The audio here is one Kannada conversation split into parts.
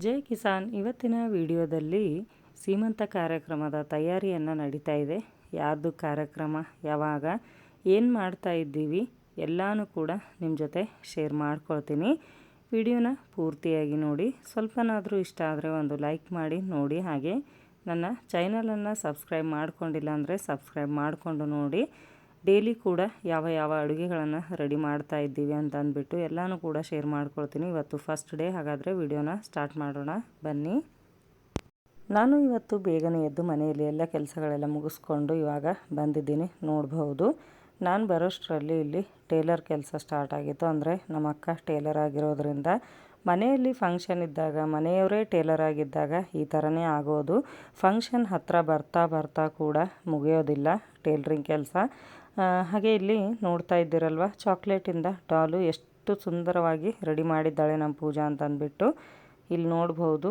ಜೈ ಕಿಸಾನ್. ಇವತ್ತಿನ ವಿಡಿಯೋದಲ್ಲಿ ಸೀಮಂತ ಕಾರ್ಯಕ್ರಮದ ತಯಾರಿಯನ್ನು ನಡೀತಾ ಇದೆ. ಯಾರ್ದು ಕಾರ್ಯಕ್ರಮ, ಯಾವಾಗ, ಏನು ಮಾಡ್ತಾ ಇದ್ದೀವಿ ಎಲ್ಲನೂ ಕೂಡ ನಿಮ್ಮ ಜೊತೆ ಶೇರ್ ಮಾಡ್ಕೊಳ್ತೀನಿ. ವಿಡಿಯೋನ ಪೂರ್ತಿಯಾಗಿ ನೋಡಿ. ಸ್ವಲ್ಪನಾದರೂ ಇಷ್ಟ ಆದರೆ ಒಂದು ಲೈಕ್ ಮಾಡಿ ನೋಡಿ. ಹಾಗೆ ನನ್ನ ಚಾನಲನ್ನು ಸಬ್ಸ್ಕ್ರೈಬ್ ಮಾಡ್ಕೊಂಡಿಲ್ಲ ಅಂದರೆ ಸಬ್ಸ್ಕ್ರೈಬ್ ಮಾಡಿಕೊಂಡು ನೋಡಿ. ಡೈಲಿ ಕೂಡ ಯಾವ ಯಾವ ಅಡುಗೆಗಳನ್ನು ರೆಡಿ ಮಾಡ್ತಾ ಇದ್ದೀವಿ ಅಂತ ಅಂದ್ಬಿಟ್ಟು ಎಲ್ಲನೂ ಕೂಡ ಶೇರ್ ಮಾಡ್ಕೊಳ್ತೀನಿ. ಇವತ್ತು ಫಸ್ಟ್ ಡೇ. ಹಾಗಾದರೆ ವಿಡಿಯೋನ ಸ್ಟಾರ್ಟ್ ಮಾಡೋಣ ಬನ್ನಿ. ನಾನು ಇವತ್ತು ಬೇಗನೆ ಎದ್ದು ಮನೆಯಲ್ಲಿ ಎಲ್ಲ ಕೆಲಸಗಳೆಲ್ಲ ಮುಗಿಸ್ಕೊಂಡು ಇವಾಗ ಬಂದಿದ್ದೀನಿ. ನೋಡ್ಬೋದು, ನಾನು ಬರೋಷ್ಟರಲ್ಲಿ ಇಲ್ಲಿ ಟೇಲರ್ ಕೆಲಸ ಸ್ಟಾರ್ಟ್ ಆಗಿತ್ತು. ಅಂದರೆ ನಮ್ಮ ಅಕ್ಕ ಟೇಲರ್ ಆಗಿರೋದ್ರಿಂದ ಮನೆಯಲ್ಲಿ ಫಂಕ್ಷನ್ ಇದ್ದಾಗ, ಮನೆಯವರೇ ಟೇಲರ್ ಆಗಿದ್ದಾಗ ಈ ಥರನೇ ಆಗೋದು. ಫಂಕ್ಷನ್ ಹತ್ತಿರ ಬರ್ತಾ ಬರ್ತಾ ಕೂಡ ಮುಗಿಯೋದಿಲ್ಲ ಟೇಲ್ರಿಂಗ್ ಕೆಲಸ. ಹಾಗೆ ಇಲ್ಲಿ ನೋಡ್ತಾ ಇದ್ದೀರಲ್ವ, ಚಾಕ್ಲೇಟಿಂದ ಡಾಲು ಎಷ್ಟು ಸುಂದರವಾಗಿ ರೆಡಿ ಮಾಡಿದ್ದಾಳೆ ನಮ್ಮ ಪೂಜಾ ಅಂತ ಅಂದ್ಬಿಟ್ಟು ಇಲ್ಲಿ ನೋಡ್ಬೋದು.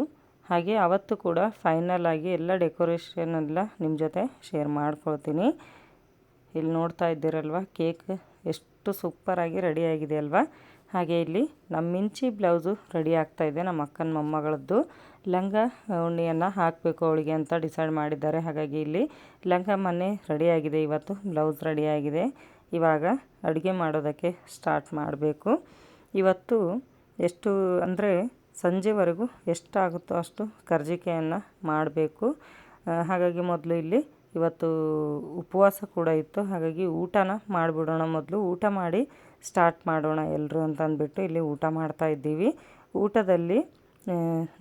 ಹಾಗೆ ಅವತ್ತು ಕೂಡ ಫೈನಲ್ ಆಗಿ ಎಲ್ಲ ಡೆಕೋರೇಷನ್ ಎಲ್ಲ ನಿಮ್ಮ ಜೊತೆ ಶೇರ್ ಮಾಡ್ಕೊಳ್ತೀನಿ. ಇಲ್ಲಿ ನೋಡ್ತಾ ಇದ್ದೀರಲ್ವ, ಕೇಕ್ ಎಷ್ಟು ಸೂಪರಾಗಿ ರೆಡಿಯಾಗಿದೆ ಅಲ್ವಾ. ಹಾಗೆ ಇಲ್ಲಿ ನಮ್ಮ ಮಿಂಚಿ ಬ್ಲೌಸು ರೆಡಿ ಆಗ್ತಾಯಿದೆ. ನಮ್ಮ ಅಕ್ಕನ ಮೊಮ್ಮಗಳದ್ದು ಲಂಗ ಉಣ್ಣೆಯನ್ನು ಹಾಕಬೇಕು ಅವಳಿಗೆ ಅಂತ ಡಿಸೈಡ್ ಮಾಡಿದ್ದಾರೆ. ಹಾಗಾಗಿ ಇಲ್ಲಿ ಲಂಗ ಮೊನ್ನೆ ರೆಡಿಯಾಗಿದೆ, ಇವತ್ತು ಬ್ಲೌಸ್ ರೆಡಿಯಾಗಿದೆ. ಇವಾಗ ಅಡುಗೆ ಮಾಡೋದಕ್ಕೆ ಸ್ಟಾರ್ಟ್ ಮಾಡಬೇಕು. ಇವತ್ತು ಎಷ್ಟು ಅಂದರೆ ಸಂಜೆವರೆಗೂ ಎಷ್ಟಾಗುತ್ತೋ ಅಷ್ಟು ಕರ್ಜಿಕೆಯನ್ನು ಮಾಡಬೇಕು. ಹಾಗಾಗಿ ಮೊದಲು ಇಲ್ಲಿ ಇವತ್ತು ಉಪವಾಸ ಕೂಡ ಇತ್ತು. ಹಾಗಾಗಿ ಊಟನ ಮಾಡಿಬಿಡೋಣ, ಮೊದಲು ಊಟ ಮಾಡಿ ಸ್ಟಾರ್ಟ್ ಮಾಡೋಣ ಎಲ್ಲರೂ ಅಂತ ಅಂದ್ಬಿಟ್ಟು ಇಲ್ಲಿ ಊಟ ಮಾಡ್ತಾ ಇದ್ದೀವಿ. ಊಟದಲ್ಲಿ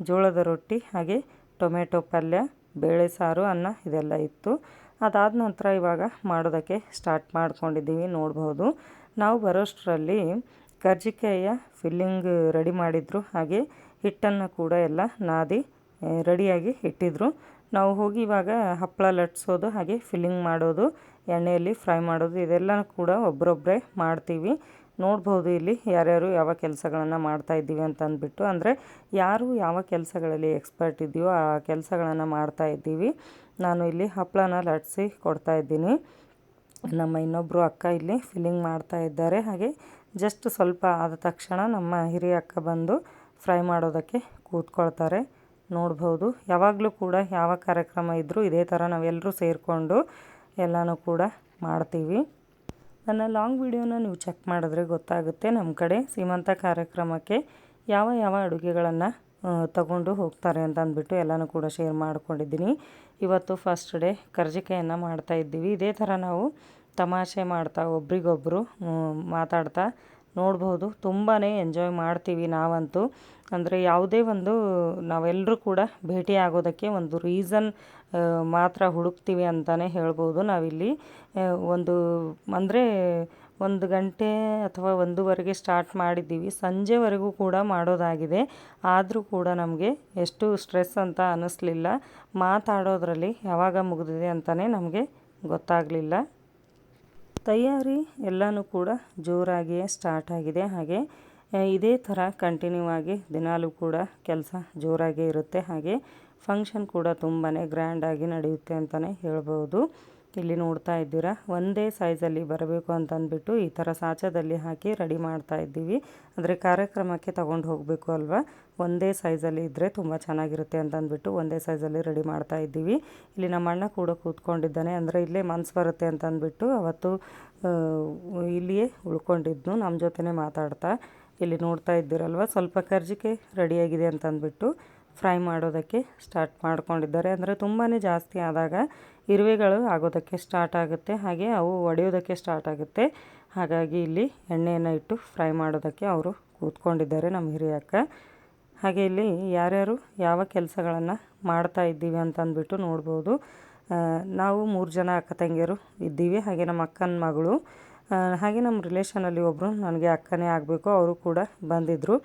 ಜೋಳದ ರೊಟ್ಟಿ, ಹಾಗೆ ಟೊಮೆಟೊ ಪಲ್ಯ, ಬೇಳೆ ಸಾರು, ಅನ್ನ ಇದೆಲ್ಲ ಇತ್ತು. ಅದಾದ ನಂತರ ಇವಾಗ ಮಾಡೋದಕ್ಕೆ ಸ್ಟಾರ್ಟ್ ಮಾಡ್ಕೊಂಡಿದ್ದೀವಿ. ನೋಡ್ಬೋದು, ನಾವು ಬರೋಷ್ಟರಲ್ಲಿ ಕರ್ಜಿಕಾಯಿಯ ಫಿಲ್ಲಿಂಗ್ ರೆಡಿ ಮಾಡಿದರು. ಹಾಗೆ ಹಿಟ್ಟನ್ನು ಕೂಡ ಎಲ್ಲ ನಾದಿ ರೆಡಿಯಾಗಿ ಇಟ್ಟಿದ್ರು. ನಾವು ಹೋಗಿ ಇವಾಗ ಹಪ್ಪಳ ಲಟ್ಸೋದು, ಹಾಗೆ ಫಿಲ್ಲಿಂಗ್ ಮಾಡೋದು, ಎಣ್ಣೆಯಲ್ಲಿ ಫ್ರೈ ಮಾಡೋದು ಇದೆಲ್ಲ ಕೂಡ ಒಬ್ಬರೊಬ್ಬರೇ ಮಾಡ್ತೀವಿ. ನೋಡ್ಬೋದು ಇಲ್ಲಿ ಯಾರ್ಯಾರು ಯಾವ ಕೆಲಸಗಳನ್ನು ಮಾಡ್ತಾ ಇದ್ದೀವಿ ಅಂತ ಅಂದ್ಬಿಟ್ಟು. ಅಂದರೆ ಯಾರು ಯಾವ ಕೆಲಸಗಳಲ್ಲಿ ಎಕ್ಸ್ಪರ್ಟ್ ಇದೆಯೋ ಆ ಕೆಲಸಗಳನ್ನು ಮಾಡ್ತಾ ಇದ್ದೀವಿ. ನಾನು ಇಲ್ಲಿ ಹಪ್ಪಳನ ಲಟ್ಸಿ ಕೊಡ್ತಾ ಇದ್ದೀನಿ. ನಮ್ಮ ಇನ್ನೊಬ್ಬರು ಅಕ್ಕ ಇಲ್ಲಿ ಫಿಲ್ಲಿಂಗ್ ಮಾಡ್ತಾ ಇದ್ದಾರೆ. ಹಾಗೆ ಜಸ್ಟ್ ಸ್ವಲ್ಪ ಆದ ತಕ್ಷಣ ನಮ್ಮ ಹಿರಿಯ ಅಕ್ಕ ಬಂದು ಫ್ರೈ ಮಾಡೋದಕ್ಕೆ ಕೂತ್ಕೊಳ್ತಾರೆ. ನೋಡ್ಬೋದು, ಯಾವಾಗಲೂ ಕೂಡ ಯಾವ ಕಾರ್ಯಕ್ರಮ ಇದ್ದರೂ ಇದೇ ಥರ ನಾವೆಲ್ಲರೂ ಸೇರಿಕೊಂಡು ಎಲ್ಲನೂ ಕೂಡ ಮಾಡ್ತೀವಿ. ನನ್ನ ಲಾಂಗ್ ವಿಡಿಯೋನ ನೀವು ಚೆಕ್ ಮಾಡಿದ್ರೆ ಗೊತ್ತಾಗುತ್ತೆ ನಮ್ಮ ಕಡೆ ಸೀಮಂತ ಕಾರ್ಯಕ್ರಮಕ್ಕೆ ಯಾವ ಯಾವ ಅಡುಗೆಗಳನ್ನು ತಗೊಂಡು ಹೋಗ್ತಾರೆ ಅಂತ ಅಂದ್ಬಿಟ್ಟು ಎಲ್ಲನೂ ಕೂಡ ಶೇರ್ ಮಾಡ್ಕೊಂಡಿದ್ದೀನಿ. ಇವತ್ತು ಫಸ್ಟ್ ಡೇ ಕರ್ಜಿಕಾಯನ್ನು ಮಾಡ್ತಾಯಿದ್ದೀವಿ. ಇದೇ ಥರ ನಾವು ತಮಾಷೆ ಮಾಡ್ತಾ ಒಬ್ರಿಗೊಬ್ಬರು ಮಾತಾಡ್ತಾ ನೋಡ್ಬೋದು, ತುಂಬಾ ಎಂಜಾಯ್ ಮಾಡ್ತೀವಿ ನಾವಂತೂ. ಅಂದರೆ ಯಾವುದೇ ಒಂದು ನಾವೆಲ್ಲರೂ ಕೂಡ ಭೇಟಿ ಆಗೋದಕ್ಕೆ ಒಂದು ರೀಸನ್ ಮಾತ್ರ ಹುಡುಕ್ತೀವಿ ಅಂತಲೇ ಹೇಳ್ಬೋದು. ನಾವಿಲ್ಲಿ ಅಂದರೆ 1 ಗಂಟೆ ಅಥವಾ 1:15 ಸ್ಟಾರ್ಟ್ ಮಾಡಿದ್ದೀವಿ, ಸಂಜೆವರೆಗೂ ಕೂಡ ಮಾಡೋದಾಗಿದೆ. ಆದರೂ ಕೂಡ ನಮಗೆ ಎಷ್ಟು ಸ್ಟ್ರೆಸ್ ಅಂತ ಅನ್ನಿಸ್ಲಿಲ್ಲ. ಮಾತಾಡೋದ್ರಲ್ಲಿ ಯಾವಾಗ ಮುಗಿದಿದೆ ಅಂತಲೇ ನಮಗೆ ಗೊತ್ತಾಗಲಿಲ್ಲ. ತಯಾರಿ ಎಲ್ಲನೂ ಕೂಡ ಜೋರಾಗಿಯೇ ಸ್ಟಾರ್ಟ್ ಆಗಿದೆ. ಹಾಗೆ ಇದೇ ಥರ ಕಂಟಿನ್ಯೂ ಆಗಿ ದಿನಾಲೂ ಕೂಡ ಕೆಲಸ ಜೋರಾಗೇ ಇರುತ್ತೆ. ಹಾಗೆ ಫಂಕ್ಷನ್ ಕೂಡ ತುಂಬಾ ಗ್ರ್ಯಾಂಡಾಗಿ ನಡೆಯುತ್ತೆ ಅಂತಲೇ ಹೇಳ್ಬೋದು. ಇಲ್ಲಿ ನೋಡ್ತಾ ಇದ್ದೀರಾ, ಒಂದೇ ಸೈಜಲ್ಲಿ ಬರಬೇಕು ಅಂತ ಅಂದ್ಬಿಟ್ಟು ಈ ಥರ ಸಾಚದಲ್ಲಿ ಹಾಕಿ ರೆಡಿ ಮಾಡ್ತಾ ಇದ್ದೀವಿ. ಅಂದರೆ ಕಾರ್ಯಕ್ರಮಕ್ಕೆ ತಗೊಂಡು ಹೋಗಬೇಕು ಅಲ್ವಾ, ಒಂದೇ ಸೈಜಲ್ಲಿ ಇದ್ದರೆ ತುಂಬ ಚೆನ್ನಾಗಿರುತ್ತೆ ಅಂತ ಅಂದ್ಬಿಟ್ಟು ಒಂದೇ ಸೈಜಲ್ಲಿ ರೆಡಿ ಮಾಡ್ತಾ ಇದ್ದೀವಿ. ಇಲ್ಲಿ ನಮ್ಮ ಅಣ್ಣ ಕೂಡ ಕೂತ್ಕೊಂಡಿದ್ದಾನೆ. ಅಂದರೆ ಇಲ್ಲೇ ಮನಸ್ಸು ಬರುತ್ತೆ ಅಂತ ಅಂದ್ಬಿಟ್ಟು ಅವತ್ತು ಇಲ್ಲಿಯೇ ಉಳ್ಕೊಂಡಿದ್ನು ನಮ್ಮ ಜೊತೆನೇ ಮಾತಾಡ್ತಾ. ಇಲ್ಲಿ ನೋಡ್ತಾ ಇದ್ದೀರಲ್ವ, ಸ್ವಲ್ಪ ಕರ್ಜಿಕೆ ರೆಡಿಯಾಗಿದೆ ಅಂತ ಅಂದ್ಬಿಟ್ಟು ಫ್ರೈ ಮಾಡೋದಕ್ಕೆ ಸ್ಟಾರ್ಟ್ ಮಾಡ್ಕೊಂಡಿದ್ದಾರೆ. ಅಂದರೆ ತುಂಬಾ ಜಾಸ್ತಿ ಆದಾಗ ಇರುವೆಗಳು ಆಗೋದಕ್ಕೆ ಸ್ಟಾರ್ಟ್ ಆಗುತ್ತೆ, ಹಾಗೆ ಅವು ಒಡೆಯೋದಕ್ಕೆ ಸ್ಟಾರ್ಟ್ ಆಗುತ್ತೆ. ಹಾಗಾಗಿ ಇಲ್ಲಿ ಎಣ್ಣೆಯನ್ನು ಇಟ್ಟು ಫ್ರೈ ಮಾಡೋದಕ್ಕೆ ಅವರು ಕೂತ್ಕೊಂಡಿದ್ದಾರೆ, ನಮ್ಮ ಹಿರಿಯ ಅಕ್ಕ. ಹಾಗೆ ಇಲ್ಲಿ ಯಾರ್ಯಾರು ಯಾವ ಕೆಲಸಗಳನ್ನು ಮಾಡ್ತಾ ಇದ್ದೀವಿ ಅಂತ ಅಂದ್ಬಿಟ್ಟು ನೋಡ್ಬೋದು. ನಾವು 3 ಜನ ಅಕ್ಕ ತಂಗಿಯರು ಇದ್ದೀವಿ. ಹಾಗೆ ನಮ್ಮ ಅಕ್ಕನ ಮಗಳು, ಹಾಗೆ ನಮ್ಮ ರಿಲೇಷನಲ್ಲಿ ಒಬ್ಬರು ನನಗೆ ಅಕ್ಕನೇ ಆಗಬೇಕು, ಅವರು ಕೂಡ ಬಂದಿದ್ದರು.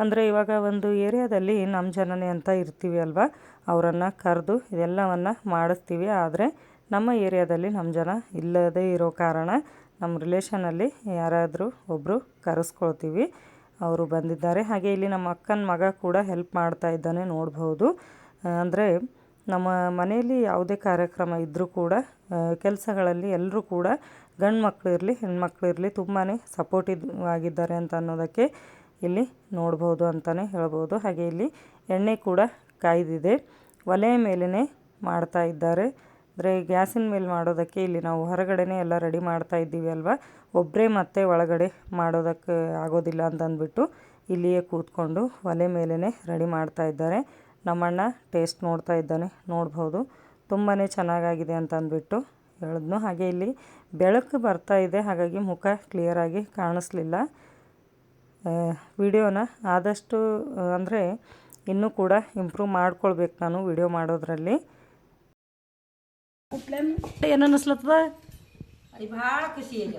ಅಂದರೆ ಇವಾಗ ಒಂದು ಏರಿಯಾದಲ್ಲಿ ನಮ್ಮ ಜನನೇ ಅಂತ ಇರ್ತೀವಿ ಅಲ್ವಾ, ಅವರನ್ನು ಕರೆದು ಇದೆಲ್ಲವನ್ನು ಮಾಡಿಸ್ತೀವಿ. ಆದರೆ ನಮ್ಮ ಏರಿಯಾದಲ್ಲಿ ನಮ್ಮ ಜನ ಇಲ್ಲದೇ ಇರೋ ಕಾರಣ ನಮ್ಮ ರಿಲೇಷನಲ್ಲಿ ಯಾರಾದರೂ ಒಬ್ಬರು ಕರೆಸ್ಕೊಳ್ತೀವಿ. ಅವರು ಬಂದಿದ್ದಾರೆ. ಹಾಗೆ ಇಲ್ಲಿ ನಮ್ಮ ಅಕ್ಕನ ಮಗ ಕೂಡ ಹೆಲ್ಪ್ ಮಾಡ್ತಾ ಇದ್ದಾನೆ, ನೋಡ್ಬೋದು. ಅಂದರೆ ನಮ್ಮ ಮನೆಯಲ್ಲಿ ಯಾವುದೇ ಕಾರ್ಯಕ್ರಮ ಇದ್ದರೂ ಕೂಡ ಕೆಲಸಗಳಲ್ಲಿ ಎಲ್ಲರೂ ಕೂಡ ಗಂಡು ಮಕ್ಕಳು ಇರಲಿ ಹೆಣ್ಮಕ್ಳು ಇರಲಿ ತುಂಬಾ ಸಪೋರ್ಟಿವ್ ಆಗಿದ್ದಾರೆ ಅಂತ ಅನ್ನೋದಕ್ಕೆ ಇಲ್ಲಿ ನೋಡ್ಬೋದು ಅಂತಲೇ ಹೇಳ್ಬೋದು. ಹಾಗೆ ಇಲ್ಲಿ ಎಣ್ಣೆ ಕೂಡ ಕಾಯ್ದಿದೆ. ಒಲೆಯ ಮೇಲೇ ಮಾಡ್ತಾ ಇದ್ದಾರೆ. ಅಂದರೆ ಗ್ಯಾಸಿನ ಮೇಲೆ ಮಾಡೋದಕ್ಕೆ ಇಲ್ಲಿ ನಾವು ಹೊರಗಡೆನೇ ಎಲ್ಲ ರೆಡಿ ಮಾಡ್ತಾ ಇದ್ದೀವಿ ಅಲ್ವಾ, ಒಬ್ಬರೇ ಮತ್ತೆ ಒಳಗಡೆ ಮಾಡೋದಕ್ಕೆ ಆಗೋದಿಲ್ಲ ಅಂತಂದ್ಬಿಟ್ಟು ಇಲ್ಲಿಯೇ ಕೂತ್ಕೊಂಡು ಒಲೆ ಮೇಲೇ ರೆಡಿ ಮಾಡ್ತಾ ಇದ್ದಾರೆ. ನಮ್ಮಣ್ಣ ಟೇಸ್ಟ್ ನೋಡ್ತಾ ಇದ್ದಾನೆ, ನೋಡ್ಬೋದು ತುಂಬಾ ಚೆನ್ನಾಗಾಗಿದೆ ಅಂತ ಅಂದ್ಬಿಟ್ಟು ಹೇಳಿದ್ನು. ಹಾಗೆ ಇಲ್ಲಿ ಬೆಳಕು ಬರ್ತಾ ಇದೆ, ಹಾಗಾಗಿ ಮುಖ ಕ್ಲಿಯರಾಗಿ ಕಾಣಿಸ್ಲಿಲ್ಲ. ವಿಡಿಯೋನ ಆದಷ್ಟು ಅಂದರೆ ಇನ್ನೂ ಕೂಡ ಇಂಪ್ರೂವ್ ಮಾಡ್ಕೊಳ್ಬೇಕು ನಾನು ವಿಡಿಯೋ ಮಾಡೋದ್ರಲ್ಲಿ. ಏನು ಅನ್ನಿಸ್ಲತ್ತದ? ಭಾಳ ಖುಷಿ ಇದೆ.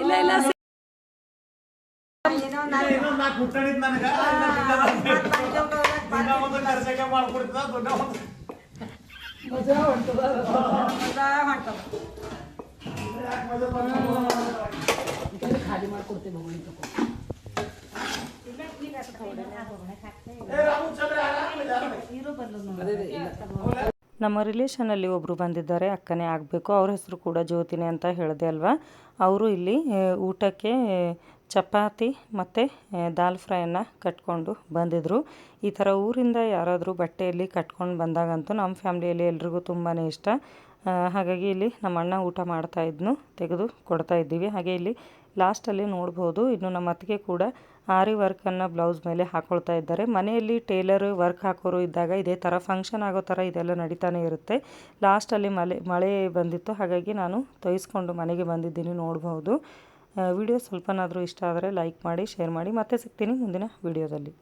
ಇಲ್ಲ ಇಲ್ಲ ಖಾಲಿ ಮಾಡ್ಕೊಡ್ತೇವೆ. ನಮ್ಮ ರಿಲೇಷನಲ್ಲಿ ಒಬ್ಬರು ಬಂದಿದ್ದಾರೆ, ಅಕ್ಕನೇ ಆಗಬೇಕು, ಅವ್ರ ಹೆಸರು ಕೂಡ ಜ್ಯೋತಿನಿ ಅಂತ ಹೇಳಿದೆ ಅಲ್ವಾ. ಅವರು ಇಲ್ಲಿ ಊಟಕ್ಕೆ ಚಪಾತಿ ಮತ್ತು ದಾಲ್ ಫ್ರೈಯನ್ನು ಕಟ್ಕೊಂಡು ಬಂದಿದ್ದರು. ಈ ಥರ ಊರಿಂದ ಯಾರಾದರೂ ಬಟ್ಟೆಯಲ್ಲಿ ಕಟ್ಕೊಂಡು ಬಂದಾಗಂತೂ ನಮ್ಮ ಫ್ಯಾಮ್ಲಿಯಲ್ಲಿ ಎಲ್ರಿಗೂ ತುಂಬಾ ಇಷ್ಟ. ಹಾಗಾಗಿ ಇಲ್ಲಿ ನಮ್ಮ ಅಣ್ಣ ಊಟ ಮಾಡ್ತಾಯಿದ್ನು, ತೆಗೆದು ಕೊಡ್ತಾ ಇದ್ದೀವಿ. ಹಾಗೆ ಇಲ್ಲಿ ಲಾಸ್ಟಲ್ಲಿ ನೋಡ್ಬೋದು, ಇನ್ನು ನಮ್ಮ ಅತ್ತಿಗೆ ಕೂಡ ಆರಿ ವರ್ಕನ್ನು ಬ್ಲೌಸ್ ಮೇಲೆ ಹಾಕ್ಕೊಳ್ತಾ ಇದ್ದಾರೆ. ಮನೆಯಲ್ಲಿ ಟೇಲರ್ ವರ್ಕ್ ಹಾಕೋರು ಇದ್ದಾಗ ಇದೇ ಥರ ಫಂಕ್ಷನ್ ಆಗೋ ಥರ ಇದೆಲ್ಲ ನಡೀತಾನೆ ಇರುತ್ತೆ. ಲಾಸ್ಟಲ್ಲಿ ಮಳೆ ಬಂದಿತ್ತು, ಹಾಗಾಗಿ ನಾನು ತೊಯ್ಸ್ಕೊಂಡು ಮನೆಗೆ ಬಂದಿದ್ದೀನಿ, ನೋಡ್ಬೋದು. ವಿಡಿಯೋ ಸ್ವಲ್ಪನಾದರೂ ಇಷ್ಟ ಆದರೆ ಲೈಕ್ ಮಾಡಿ, ಶೇರ್ ಮಾಡಿ. ಮತ್ತೆ ಸಿಗ್ತೀನಿ ಮುಂದಿನ ವಿಡಿಯೋದಲ್ಲಿ.